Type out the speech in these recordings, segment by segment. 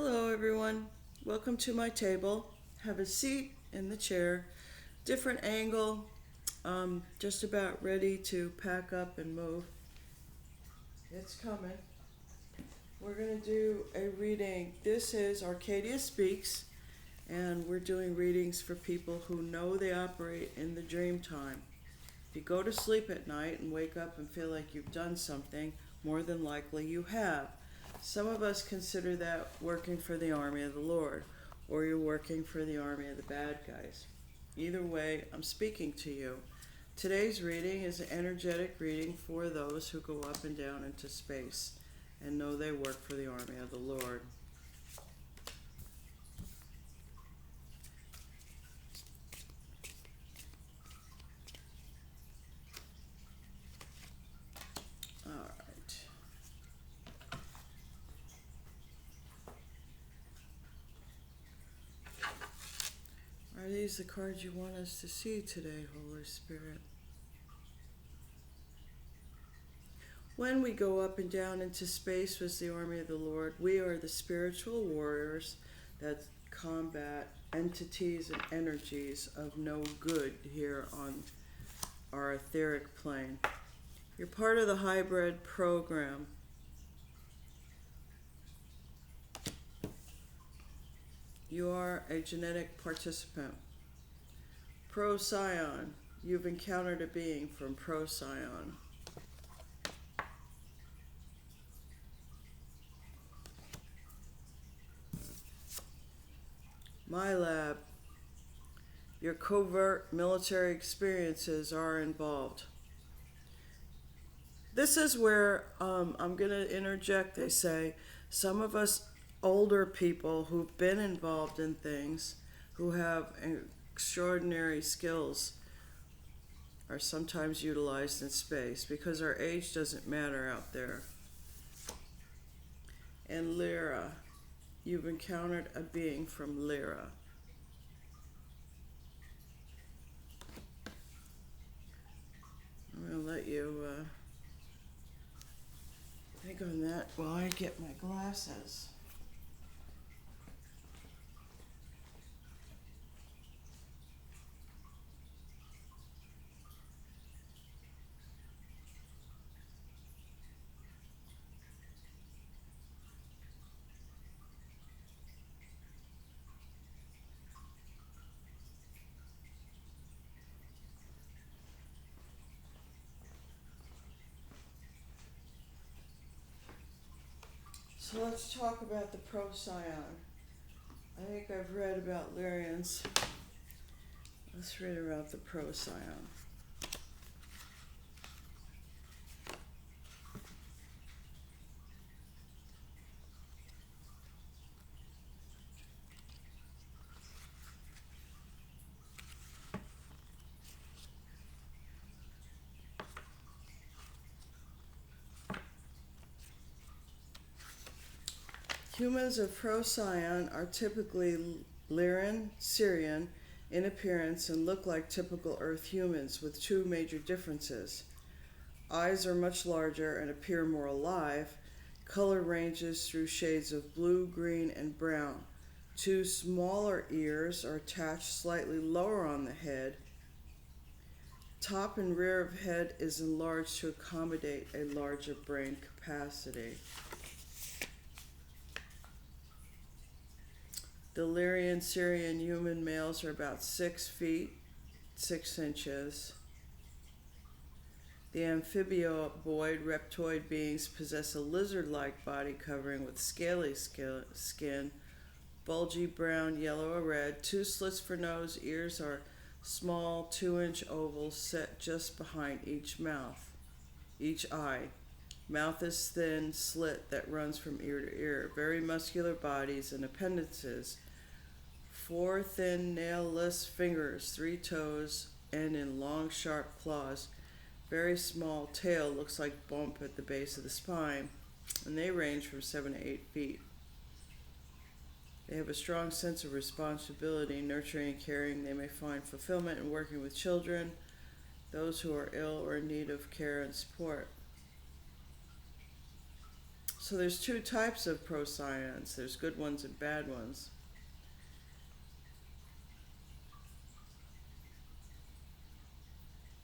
Hello, everyone. Welcome to my table. Have a seat in the chair. Different angle. Just about ready to pack up and move. It's coming. We're going to do a reading. This is Arcadia Speaks, and we're doing readings for people who know they operate in the dream time. If you go to sleep at night and wake up and feel like you've done something, more than likely you have. Some of us consider that working for the army of the Lord, or you're working for the army of the bad guys. Either way, I'm speaking to you. Today's reading is an energetic reading for those who go up and down into space and know they work for the army of the Lord. All right. Are these the cards you want us to see today, Holy Spirit? When we go up and down into space with the army of the Lord, we are the spiritual warriors that combat entities and energies of no good here on our etheric plane. You're part of the hybrid program. You are a genetic participant. Procyon. You've encountered a being from Procyon. My lab. Your covert military experiences are involved. This is where I'm going to interject. They say some of us older people who've been involved in things, who have extraordinary skills, are sometimes utilized in space because our age doesn't matter out there. And Lyra, you've encountered a being from Lyra. I'm going to let you think on that while I get my glasses. So let's talk about the Procyon. I think I've read about Lyrians. Let's read about the Procyon. Humans of Procyon are typically Lyran, Syrian in appearance and look like typical Earth humans with two major differences. Eyes are much larger and appear more alive. Color ranges through shades of blue, green, and brown. Two smaller ears are attached slightly lower on the head. Top and rear of head is enlarged to accommodate a larger brain capacity. The Lyrian Syrian human males are about 6 feet, 6 inches. The amphibioid reptoid beings possess a lizard-like body covering with scaly skin, bulgy brown, yellow, or red. Two slits for nose. Ears are small 2-inch ovals set just behind each eye. Mouth is thin slit that runs from ear to ear. Very muscular bodies and appendices. 4 thin nail-less fingers, 3 toes, and in long sharp claws. Very small tail, looks like bump at the base of the spine, and they range from 7 to 8 feet. They have a strong sense of responsibility, nurturing and caring. They may find fulfillment in working with children, those who are ill or in need of care and support. So there's two types of procyon. There's good ones and bad ones.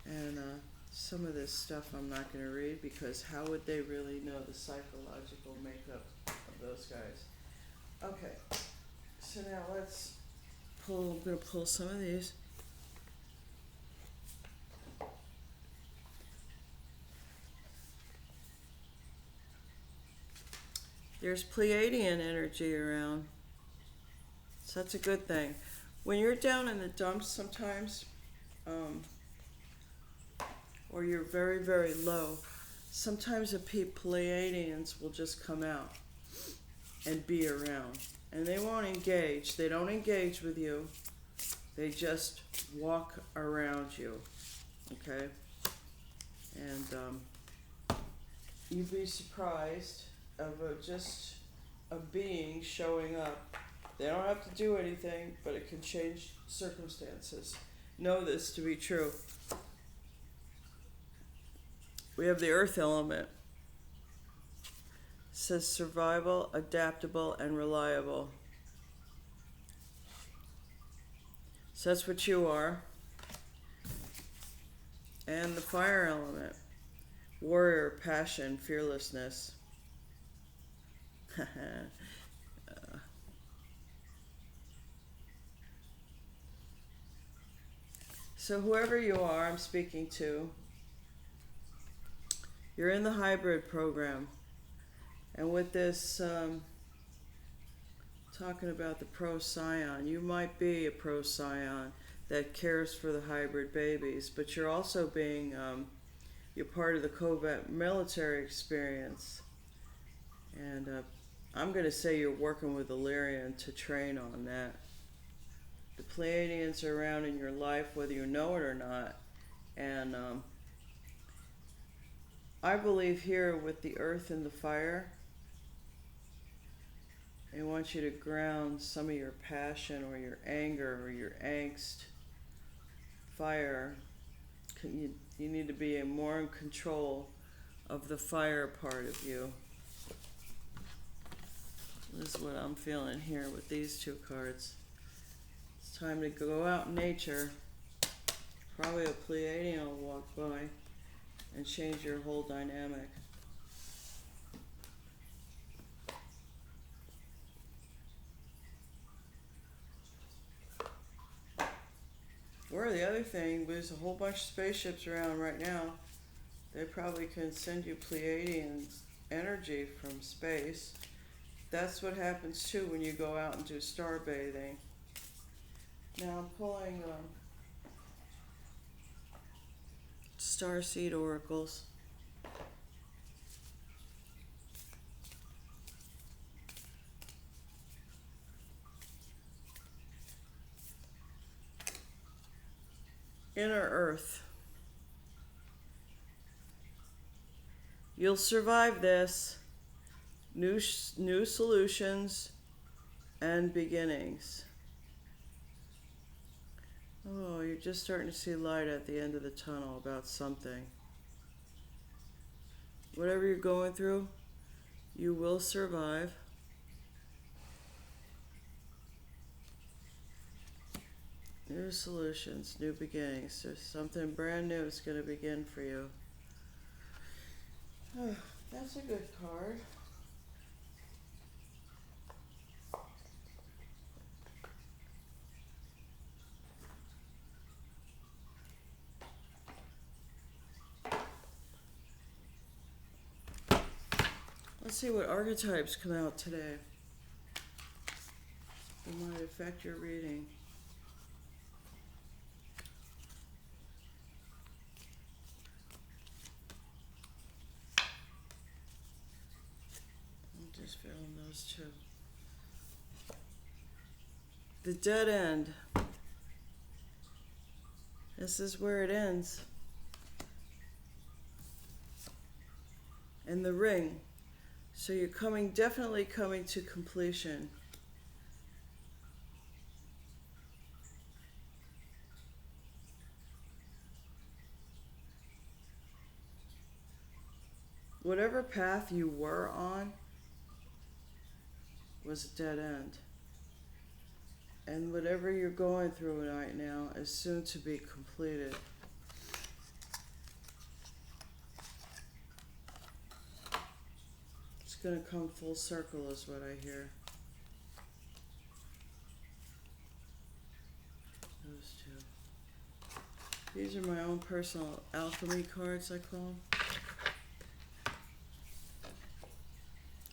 And some of this stuff I'm not going to read because how would they really know the psychological makeup of those guys? Okay, so now let's pull, I'm going to pull some of these. There's Pleiadian energy around, so that's a good thing. When you're down in the dumps sometimes, or you're very, very low, sometimes the Pleiadians will just come out and be around. And they won't engage. They don't engage with you. They just walk around you, okay? And you'd be surprised of just a being showing up. They don't have to do anything, but it can change circumstances. Know this to be true. We have the earth element. It says survival, adaptable, and reliable. So that's what you are. And the fire element. Warrior, passion, fearlessness. So whoever you are, I'm speaking to, you're in the hybrid program. And with this, talking about the procyon, you might be a procyon that cares for the hybrid babies, but you're also being, you're part of the covert military experience. And I'm going to say you're working with Illyrian to train on that. The Pleiadians are around in your life, whether you know it or not. And I believe here with the earth and the fire, they want you to ground some of your passion or your anger or your angst. Fire, you need to be more in control of the fire part of you. This is what I'm feeling here with these two cards. It's time to go out in nature. Probably a Pleiadian will walk by and change your whole dynamic. Or the other thing, there's a whole bunch of spaceships around right now. They probably can send you Pleiadian energy from space. That's what happens too when you go out and do star bathing. Now I'm pulling starseed oracles. Inner Earth. You'll survive this. New solutions and beginnings. Oh, you're just starting to see light at the end of the tunnel about something. Whatever you're going through, you will survive. New solutions, new beginnings. There's something brand new that's going to begin for you. Oh, that's a good card. Let's see what archetypes come out today. They might affect your reading. I'm just feeling those two. The dead end. This is where it ends. And the ring. So you're definitely coming to completion. Whatever path you were on, was a dead end. And whatever you're going through right now is soon to be completed. It's going to come full circle is what I hear. Those two. These are my own personal alchemy cards, I call them.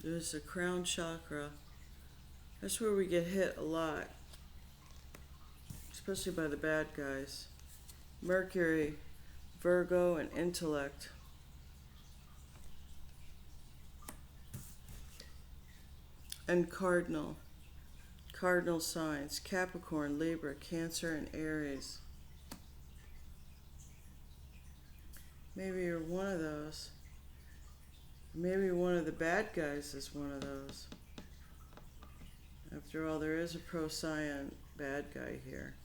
There's the crown chakra. That's where we get hit a lot, especially by the bad guys. Mercury, Virgo, and intellect. And cardinal signs, Capricorn, Libra, Cancer, and Aries. Maybe you're one of those. Maybe one of the bad guys is one of those. After all, there is a pro-cyan bad guy here.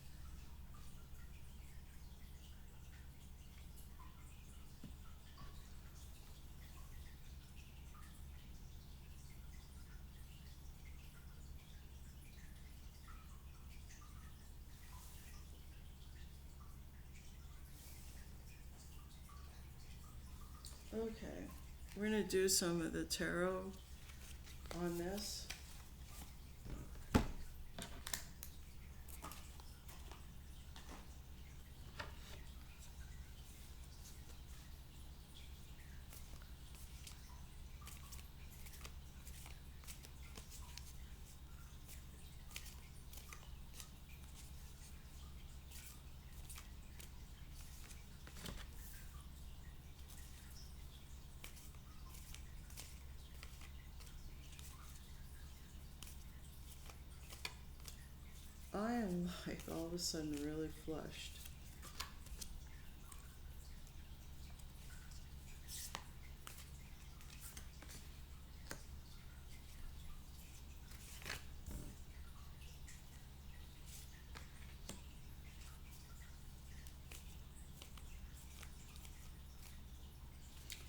Okay, we're going to do some of the tarot on this. I am like all of a sudden really flushed.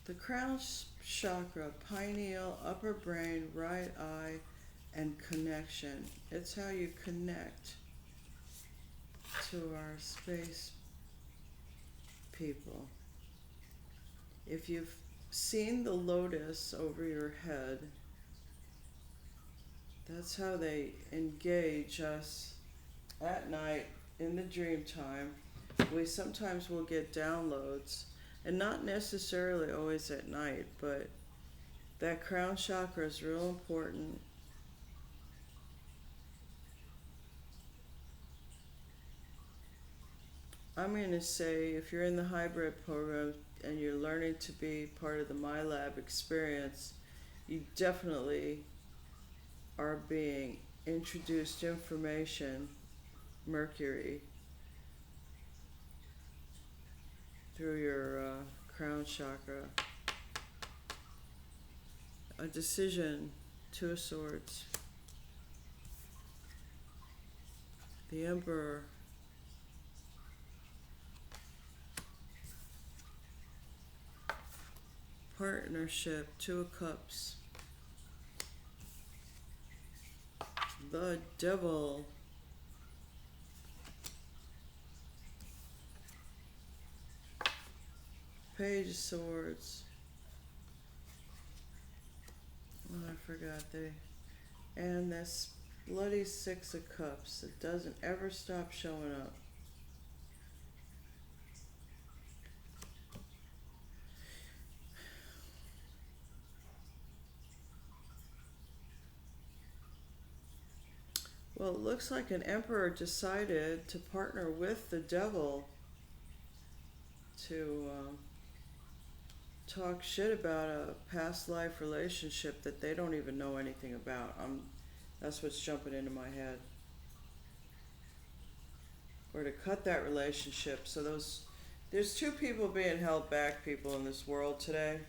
The crown chakra, pineal, upper brain, right eye, and connection. It's how you connect to our space people. If you've seen the lotus over your head, that's how they engage us at night in the dream time. We sometimes will get downloads, and not necessarily always at night, but that crown chakra is real important. I'm going to say if you're in the hybrid program and you're learning to be part of the My Lab experience, you definitely are being introduced information, Mercury, through your crown chakra. A decision, Two of Swords. The Emperor. Partnership, Two of Cups. The Devil. Page of Swords. Oh, I forgot and this bloody Six of Cups. It doesn't ever stop showing up. Well, it looks like an emperor decided to partner with the devil to talk shit about a past life relationship that they don't even know anything about. That's what's jumping into my head. Or to cut that relationship. So there's two people being held back, people in this world today.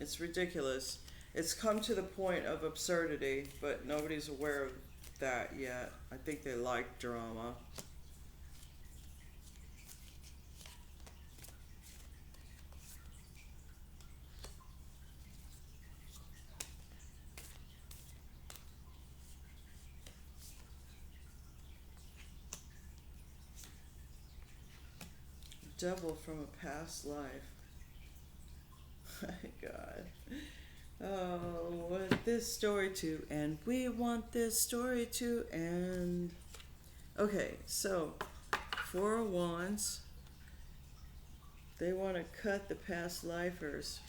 It's ridiculous. It's come to the point of absurdity, but nobody's aware of that yet. I think they like drama. Devil from a past life. My God. Oh, want this story to end. We want this story to end. Okay, so Four of Wands. They want to cut the past lifers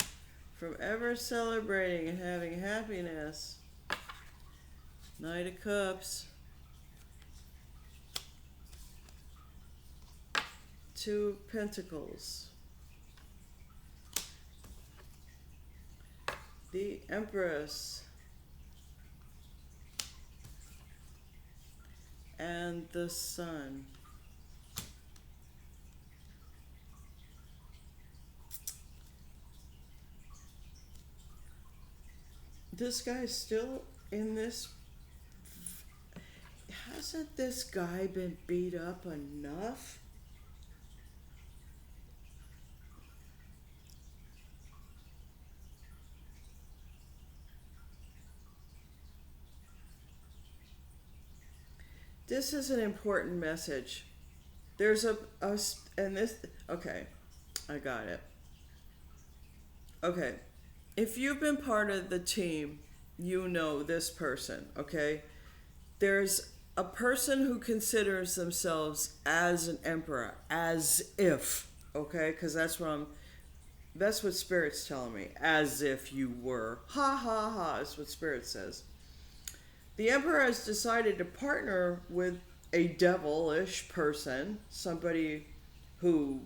from ever celebrating and having happiness. Knight of Cups. Two of Pentacles. The Empress. And the Sun. This guy's still in this. Hasn't this guy been beat up enough? This is an important message. There's and this, okay, I got it. Okay, if you've been part of the team, you know this person, okay? There's a person who considers themselves as an emperor, as if, okay? Because that's what Spirit's telling me, as if you were. Ha ha ha, is what Spirit says. The Emperor has decided to partner with a devilish person, somebody who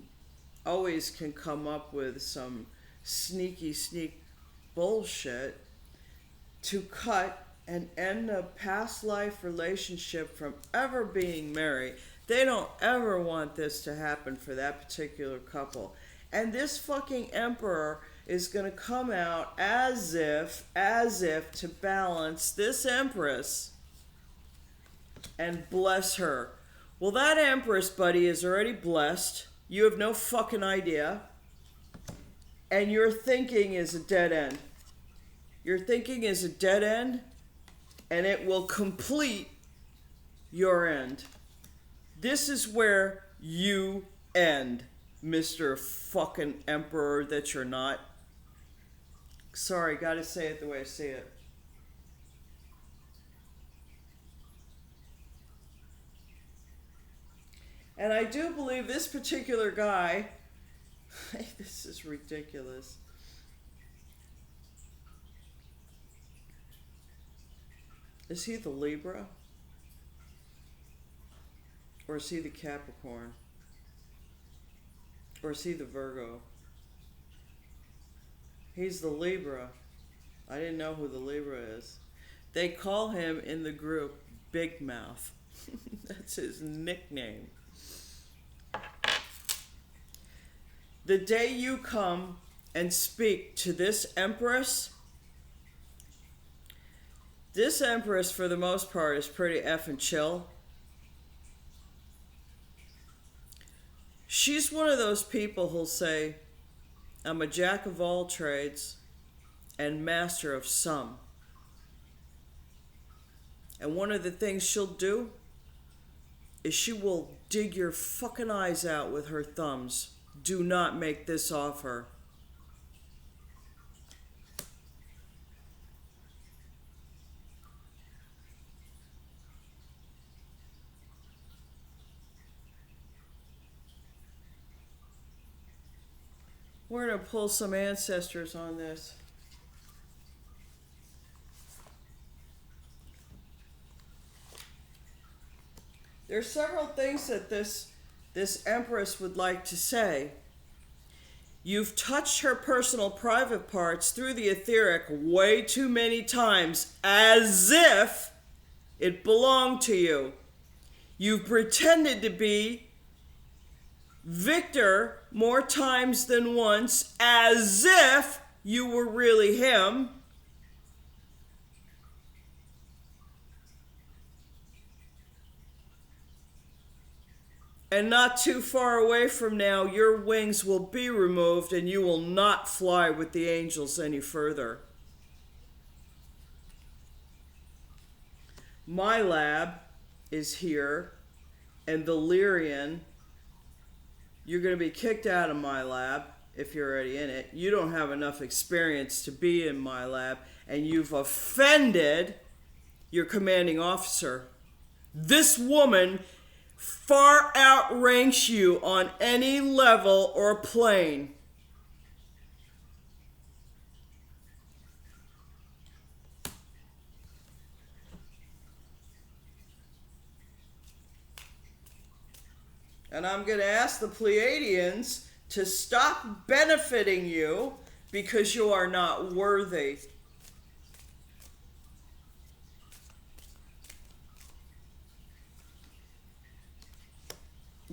always can come up with some sneak bullshit to cut and end a past life relationship from ever being married. They don't ever want this to happen for that particular couple. And this fucking Emperor is going to come out as if to balance this Empress and bless her. Well, that Empress, buddy, is already blessed. You have no fucking idea. And your thinking is a dead end. Your thinking is a dead end, and it will complete your end. This is where you end, Mr. fucking Emperor that you're not. Sorry, gotta say it the way I see it. And I do believe this particular guy, this is ridiculous. Is he the Libra? Or is he the Capricorn? Or is he the Virgo? He's the Libra. I didn't know who the Libra is. They call him in the group Big Mouth. That's his nickname. The day you come and speak to this Empress, for the most part, is pretty effing chill. She's one of those people who'll say, I'm a jack of all trades and master of some. And one of the things she'll do is she will dig your fucking eyes out with her thumbs. Do not make this offer. We're going to pull some ancestors on this. There's several things that this Empress would like to say. You've touched her personal private parts through the etheric way too many times, as if it belonged to you. You've pretended to be Victor more times than once, as if you were really him. And not too far away from now, your wings will be removed and you will not fly with the angels any further. My lab is here, and the Lyrian You're going to be kicked out of my lab if you're already in it. You don't have enough experience to be in my lab, and you've offended your commanding officer. This woman far outranks you on any level or plane. And I'm going to ask the Pleiadians to stop benefiting you because you are not worthy.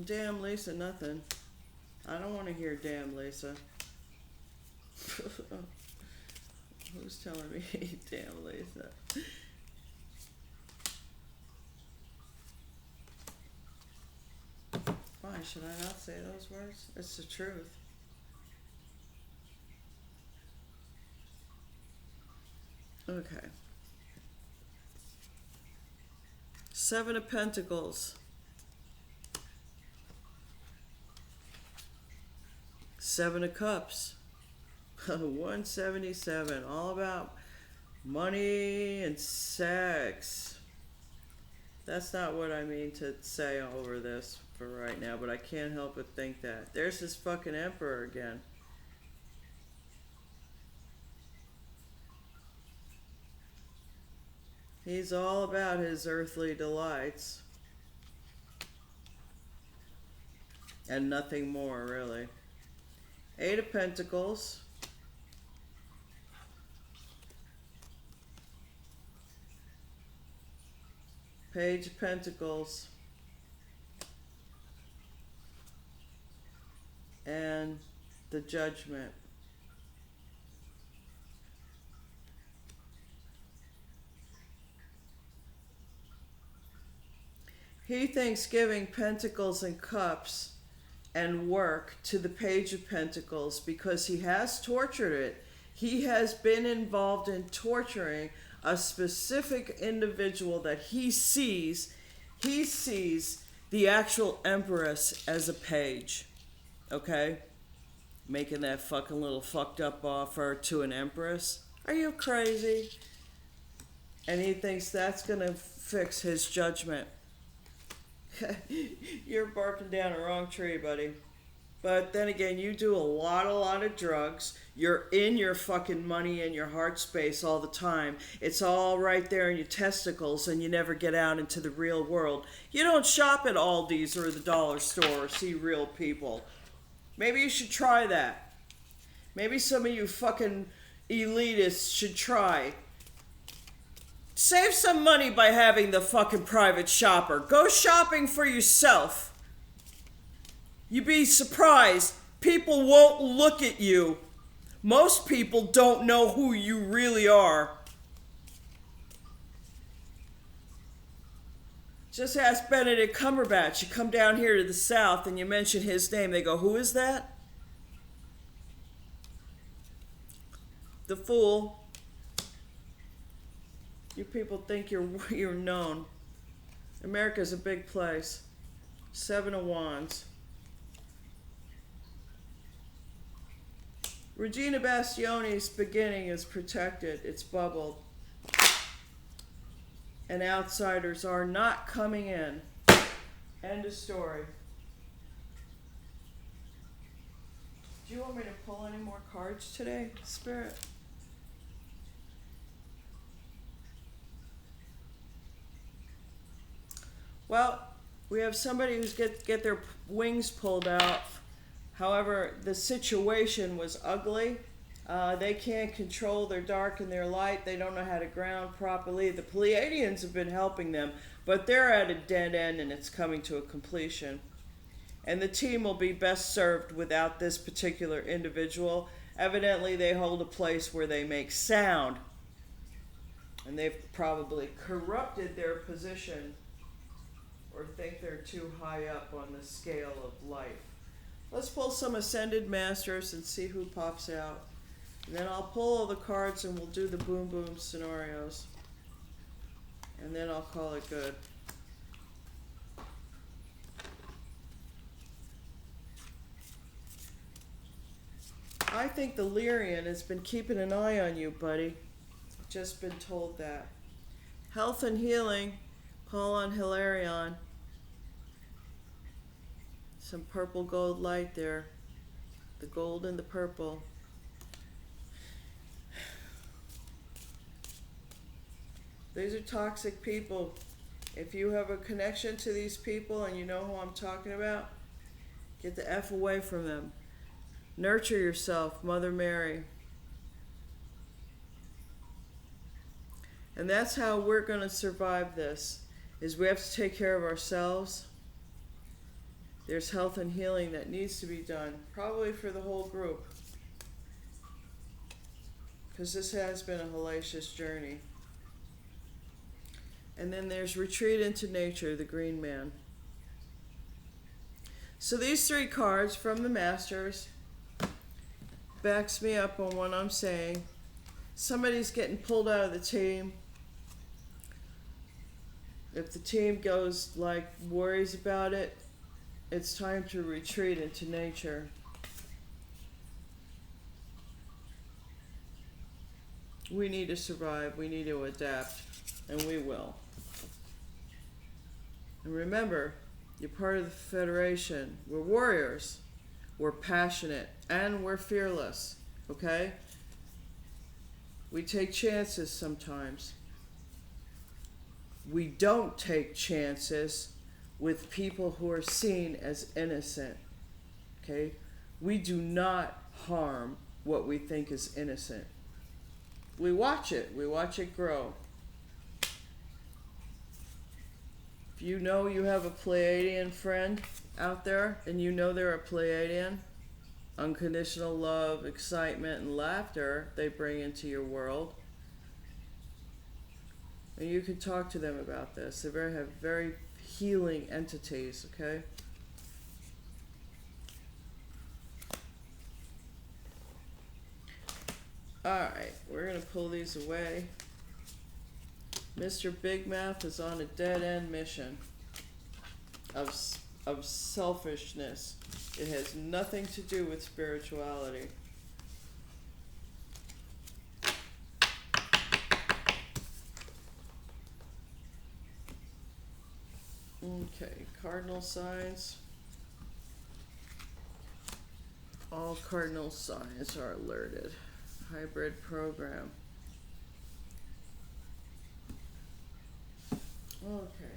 Damn, Lisa, nothing. I don't want to hear damn, Lisa. Who's telling me damn, Lisa? Why should I not say those words? It's the truth. Okay. Seven of Pentacles. Seven of Cups. 177. All about money and sex. That's not what I mean to say over this for right now, but I can't help but think that. There's this fucking Emperor again. He's all about his earthly delights. And nothing more, really. Eight of Pentacles. Page of Pentacles. And the Judgment. He thinks giving Pentacles and Cups and work to the Page of Pentacles, because he has tortured it. He has been involved in torturing a specific individual that he sees. He sees the actual Empress as a page. Okay? Making that fucking little fucked up offer to an Empress. Are you crazy? And he thinks that's gonna fix his judgment. You're barking down the wrong tree, buddy. But then again, you do a lot of drugs. You're in your fucking money and your heart space all the time. It's all right there in your testicles, and you never get out into the real world. You don't shop at Aldi's or the dollar store or see real people. Maybe you should try that. Maybe some of you fucking elitists should try. Save some money by having the fucking private shopper. Go shopping for yourself. You'd be surprised. People won't look at you. Most people don't know who you really are. Just ask Benedict Cumberbatch. You come down here to the South and you mention his name. They go, who is that? The Fool. You people think you're known. America's a big place. Seven of Wands. Regina Bastioni's beginning is protected. It's bubbled. And outsiders are not coming in. End of story. Do you want me to pull any more cards today, Spirit? Well, we have somebody who's get their wings pulled out. However, the situation was ugly. They can't control their dark and their light. They don't know how to ground properly. The Pleiadians have been helping them, but they're at a dead end and it's coming to a completion. And the team will be best served without this particular individual. Evidently, they hold a place where they make sound. And they've probably corrupted their position or think they're too high up on the scale of life. Let's pull some Ascended Masters and see who pops out. And then I'll pull all the cards and we'll do the boom boom scenarios. And then I'll call it good. I think the Lyrian has been keeping an eye on you, buddy. Just been told that. Health and healing, call on Hilarion. Some purple gold light there. The gold and the purple. These are toxic people. If you have a connection to these people and you know who I'm talking about, get the F away from them. Nurture yourself, Mother Mary. And that's how we're going to survive this, is we have to take care of ourselves. There's health and healing that needs to be done, probably for the whole group. Because this has been a hellacious journey. And then there's retreat into nature, the green man. So these 3 cards from the Masters backs me up on what I'm saying. Somebody's getting pulled out of the team. If the team goes, like, worries about it, it's time to retreat into nature. We need to survive. We need to adapt. And we will. And remember, you're part of the Federation. We're warriors. We're passionate. And we're fearless. Okay? We take chances sometimes. We don't take chances with people who are seen as innocent. Okay? We do not harm what we think is innocent. We watch it. We watch it grow. If you know you have a Pleiadian friend out there, and you know they're a Pleiadian, unconditional love, excitement, and laughter they bring into your world, and you can talk to them about this. They have very healing entities, okay? Alright, we're going to pull these away. Mr. Big Mouth is on a dead-end mission of selfishness. It has nothing to do with spirituality. Okay, cardinal signs. All cardinal signs are alerted. Hybrid program. Okay.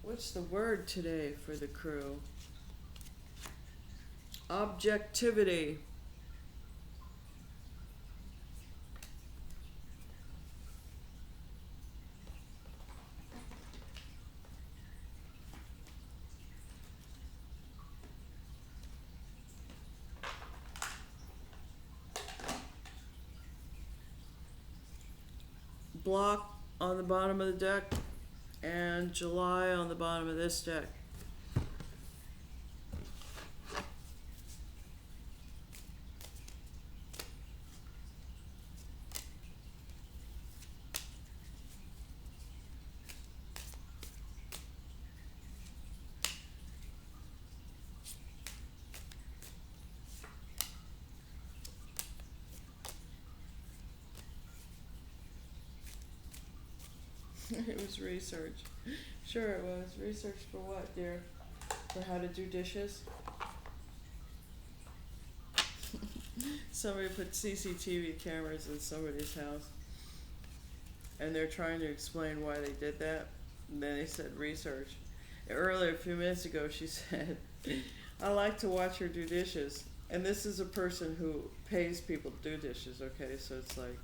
What's the word today for the crew? Objectivity. Block on the bottom of the deck, and July on the bottom of this deck. It was research. Sure it was. Research for what, dear? For how to do dishes? Somebody put CCTV cameras in somebody's house, and they're trying to explain why they did that, and then they said research. Earlier, a few minutes ago, she said, I like to watch her do dishes. And this is a person who pays people to do dishes, okay? So it's like,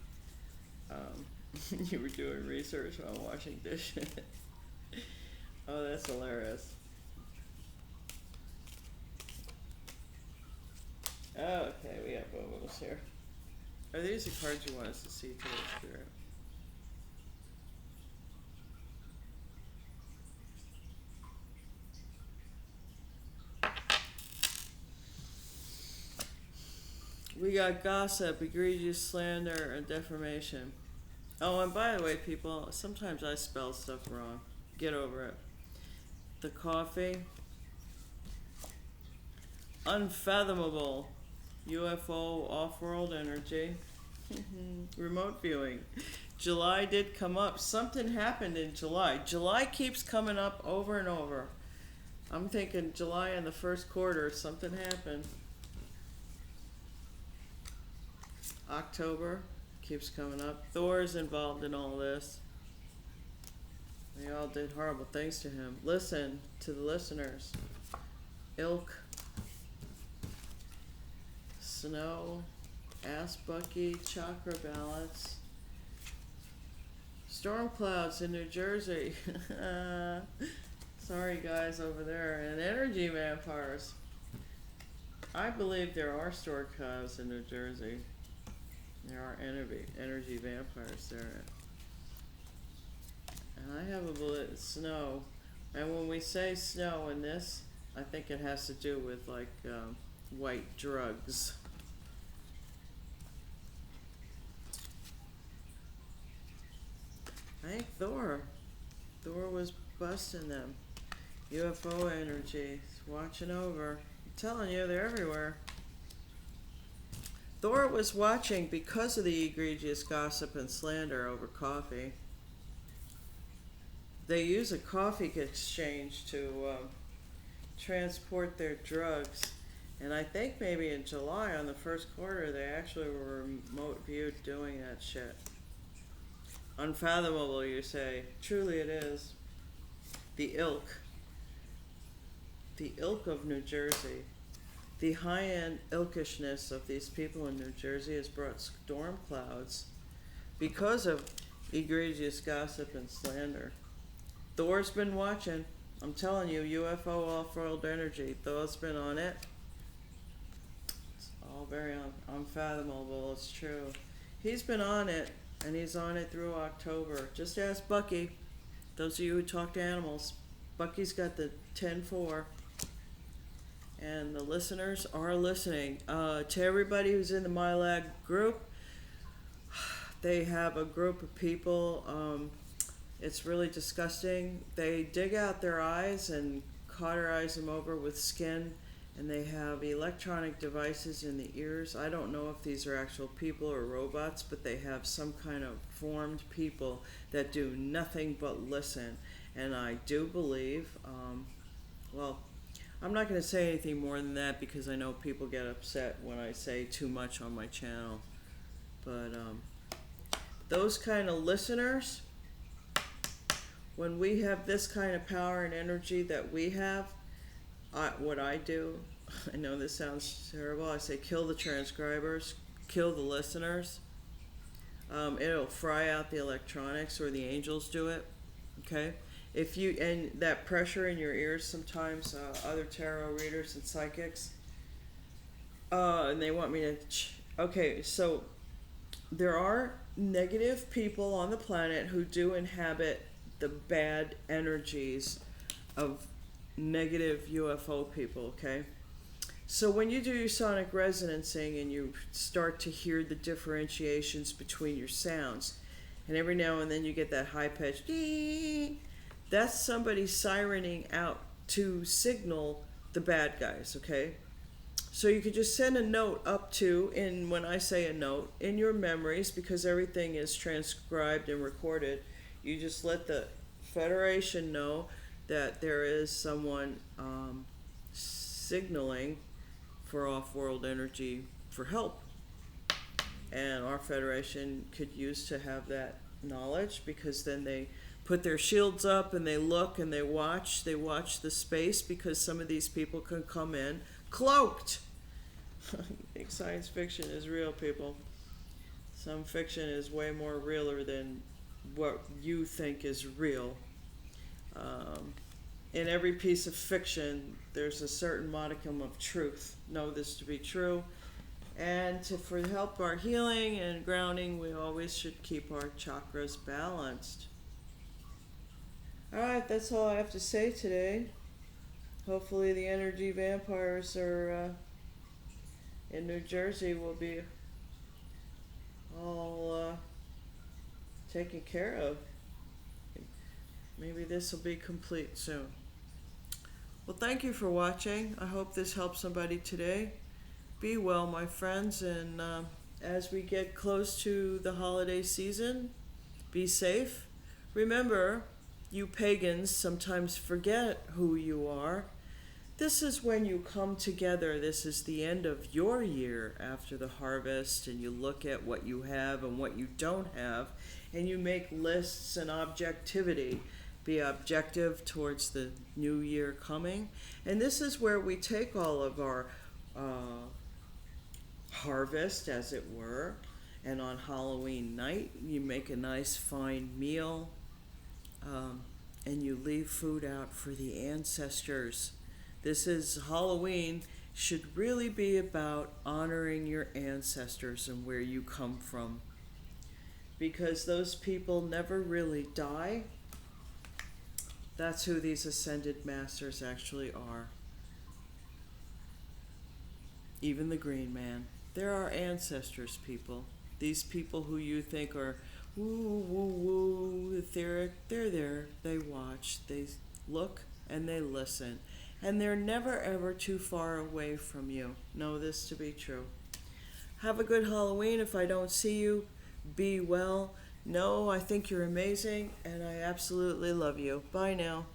you were doing research on washing dishes. Oh, that's hilarious. Okay, we got bubbles here. Are these the cards you want us to see today, Spirit? We got gossip, egregious slander, and defamation. Oh, and by the way, people, sometimes I spell stuff wrong. Get over it. The coffee. unfathomable UFO off-world energy. Remote viewing. July did come up. Something happened in July. July keeps coming up over and over. I'm thinking July in the first quarter, something happened. October keeps coming up. Thor's involved in all this. They all did horrible things to him. Listen to the listeners. Ilk, Snow, Ask Bucky, Chakra Balance, Storm Clouds in New Jersey. Sorry guys over there. And Energy Vampires. I believe there are storm clouds in New Jersey. There are energy vampires there. And I have a bullet snow. And when we say snow in this, I think it has to do with like white drugs. I think Thor was busting them. UFO energy, watching over. I'm telling you, they're everywhere. Thor was watching because of the egregious gossip and slander over coffee. They use a coffee exchange to transport their drugs. And I think maybe in July, on the first quarter, they actually were remote viewed doing that shit. Unfathomable, you say. Truly it is. The ilk of New Jersey. The high-end ilkishness of these people in New Jersey has brought storm clouds because of egregious gossip and slander. Thor's been watching. I'm telling you, UFO off-world energy. Thor's been on it. It's all very unfathomable. It's true. He's been on it, and he's on it through October. Just ask Bucky. Those of you who talk to animals, Bucky's got the 10-4. And the listeners are listening. To everybody who's in the MyLag group, they have a group of people. It's really disgusting. They dig out their eyes and cauterize them over with skin, and they have electronic devices in the ears. I don't know if these are actual people or robots, but they have some kind of formed people that do nothing but listen. And I do believe, I'm not going to say anything more than that because I know people get upset when I say too much on my channel. But those kind of listeners, when we have this kind of power and energy that we have, what I do, I know this sounds terrible, I say kill the transcribers, kill the listeners. It'll fry out the electronics, or the angels do it, okay? If you, and that pressure in your ears sometimes, other tarot readers and psychics, and they want me to, okay, so there are negative people on the planet who do inhabit the bad energies of negative UFO people, okay? So when you do your sonic resonancing and you start to hear the differentiations between your sounds, and every now and then you get that high-pitched dee, that's somebody sirening out to signal the bad guys, okay? So you could just send a note up to, and when I say a note, in your memories, because everything is transcribed and recorded, you just let the Federation know that there is someone signaling for off-world energy for help. And our Federation could use to have that knowledge, because then they put their shields up and they look and they watch the space, because some of these people can come in cloaked. I think science fiction is real, people. Some fiction is way more realer than what you think is real. In every piece of fiction, there's a certain modicum of truth. Know this to be true. And for help our healing and grounding, we always should keep our chakras balanced. Alright, that's all I have to say today. Hopefully the energy vampires are in New Jersey will be all taken care of. Maybe this will be complete soon. Well, thank you for watching. I hope this helps somebody today. Be well, my friends, and as we get close to the holiday season, be safe. Remember, you pagans sometimes forget who you are. This is when you come together. This is the end of your year after the harvest, and you look at what you have and what you don't have, and you make lists and objectivity. Be objective towards the new year coming. And this is where we take all of our harvest, as it were, and on Halloween night, you make a nice fine meal, um, and you leave food out for the ancestors. This is Halloween, should really be about honoring your ancestors and where you come from, because those people never really die. That's who these ascended masters actually are. Even the green man. They're our ancestors, people. These people who you think are woo woo woo etheric, they're there. They watch, they look, and they listen. And they're never ever too far away from you. Know this to be true. Have a good Halloween. If I don't see you, be well. No, I think you're amazing, and I absolutely love you. Bye now.